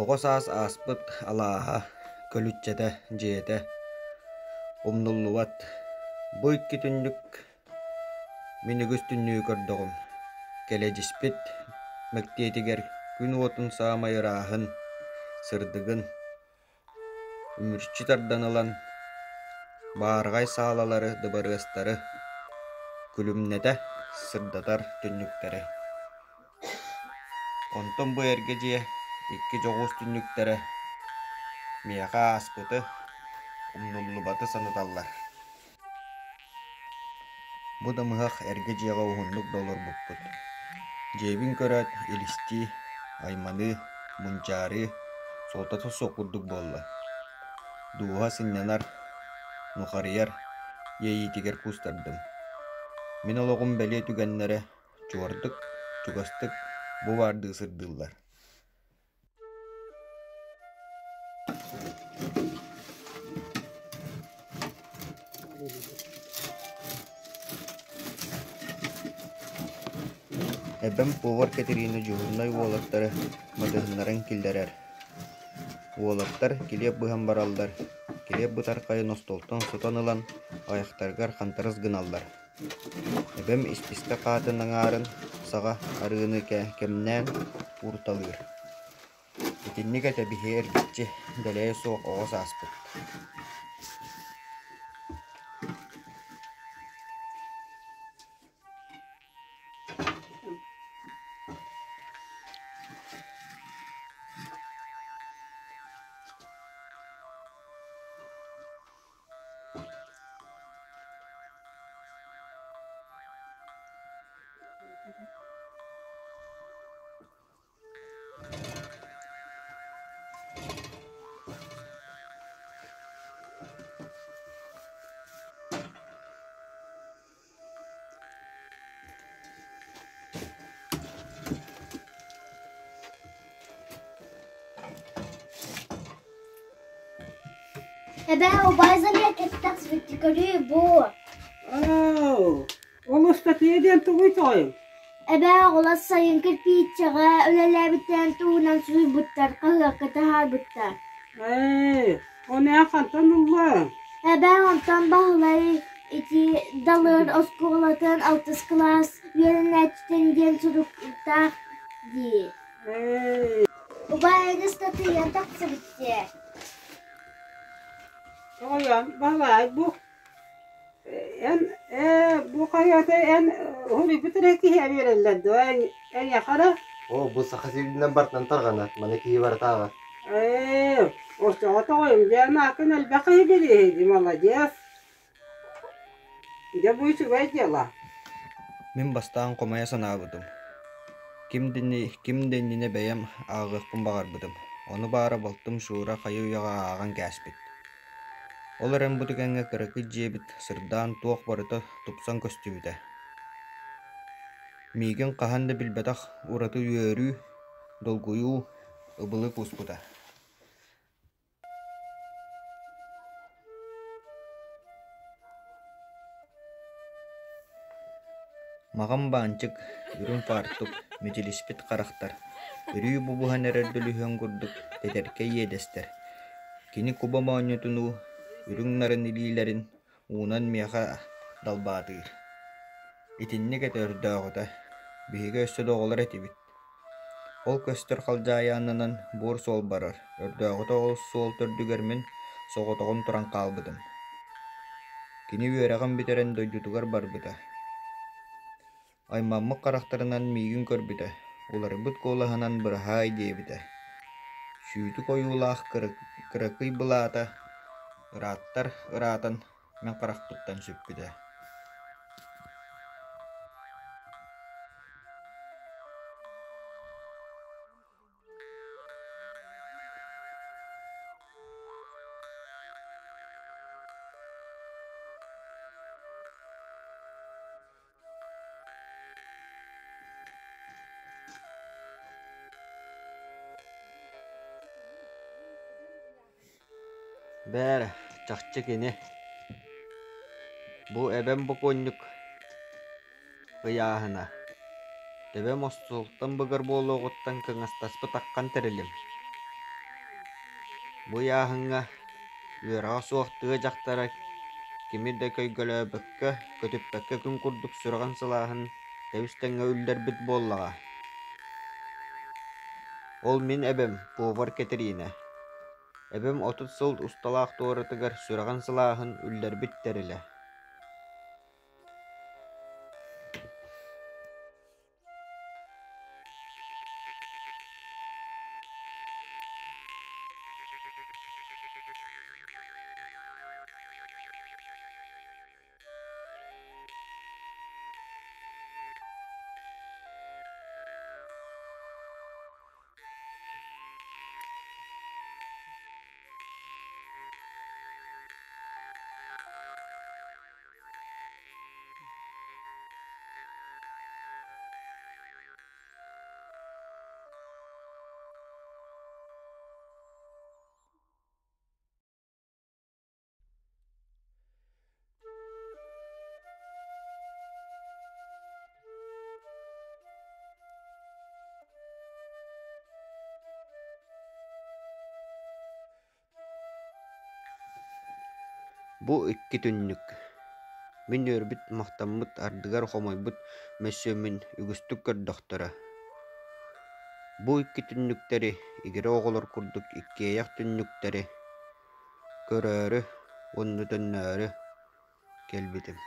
Оҕос ааспыт алааһа, көлүччэтэ, дьиэтэ, умнуллубат. Бу икки түннүк минигүс түннүү көрдөҕүм. Келэдиспит мэктиэтигэр күн уотун саамайырааһын, сырдыгын, үмүрчү тардан ылан бааргай саалалары дыбарыастары күлүмнэтэ сырдатар түннүктэрэ. Онтон бу эргэ дьиэ икки жоҕуус түннүктэрэ миэхэ ааспыты умнуллубаты саныталлар. Бу да мыһах эргэ дьиэҕэ уһуннук долорбуппут. Дьиэбин көрөөт илисти, айманы, мунчаары, солтата суоккурдук буолла. Дууһа сынньанар, нухарыйар, ийиитигэр куустардым. Мин олоҕун бэлиэ түгэннэрэ чуордук, чугастык бу баардыы сырдыыллар. Эбэм Повар Катерина Дьугуннай уолаттары матыһыннарын киллэрэр. Уолаттар килиэп быһан бараллар. Килиэп бытар хайын остолтон сутан ылан аяхтаргар хантарыс гыналлар. Эбэм исписка хаатын аҥаарын саҕа арыыны кэмнээн уурталыыр. Итинник этэ биһиэ эргиччи дэлэйэ суох оҕос ааспыт. Ebe o bazen kettak svettikari bu. Oluşta tiyeden tuğutoyum. Ebe olas sayın kirpiçaga öleler bitten tuğunan suyu buttar kahakata har buttar. O ne yakantanullah? Ebe ondan bahları iki dalır oskulatın altıs klas yönetten gen çocuklar di. O bazen statiyen taksı bitti. Oyan vallahi bu bu hayata huri bitireki her yerlerde en yakara. Bu sakasilinden bartan targana maneki bartaga. O çoğatoyum jana kan el bakay geli malajes. Ya bu işi vejela. Min бастаан комая санаабытым. Ким деннине бэйэм ааҕыахпын баҕарбытым. Ону баара болтум шуура хайы уяҕа ааҕан кээспит. Ол эрен бу түгэҥҥэ кыракый дьиэбит сырдаан туох барыта тупсан көстүбүтэ. Миигин хаһан да билбэтэх ураты үөрүү, долгуйуу, ыбылы кууспута. Мағам баанчык, үрүн фаартук, митилиспит харахтар. Үрүү бубуһан эрэрдүлүһүөн курдук, тетэркэ иэдэстэр. Кини куба маанньутунуу, үрүҥнарын илиилэрин уунан миэхэ далбаатыыр. Итинник этэ өрдөөҕүтэ, биһигэ өссө доҕолор этибит. Ол көстөр халдьааяннанан буор суол барар. Өрдөөҕүтэ ол суол төрдүгэр мин соҕотоҕун туран хаалбытым. Кини үөрэҕин битерэн дойдутугар барбыта. Аймаммык харахтарынан миигин көрбүтэ. Уларыбыт куолаһынан быраһаай диэбитэ. Сүүтү койуулаах кыракый былаата ырааттар ыраатан мен харахпыттан сүппүтэ. Бэр, чахчы кини. Бу эбэм буконнук ыяаһына. Тэбэм остултан быгар буолуоҕуттан кыҥастаспыт аккан тэрилим. Бу яһыңа үөрага суохтыга дьахтара кими да көйгөлөөбөккө, көтүппөккө күн курдук сураган сылааһын тэбистэҥҥэ үллэрбит буоллаҕа. Ол мин эбэм, Повар Кэтерина. Эбэм отут сыл усталаах туоратыгар сураган сылааһын үллэрбиттэр илэ. Бу икки түннүк. Мин өрбүт мактаммыт ардыгар хомойбут мөссөмүн үгүстүк көрдөхтөрө. Бу икки түннүктери игере оҕолор курдук иккиэйэх түннүктери көрөөрү, уонну төннөөрү келбитим.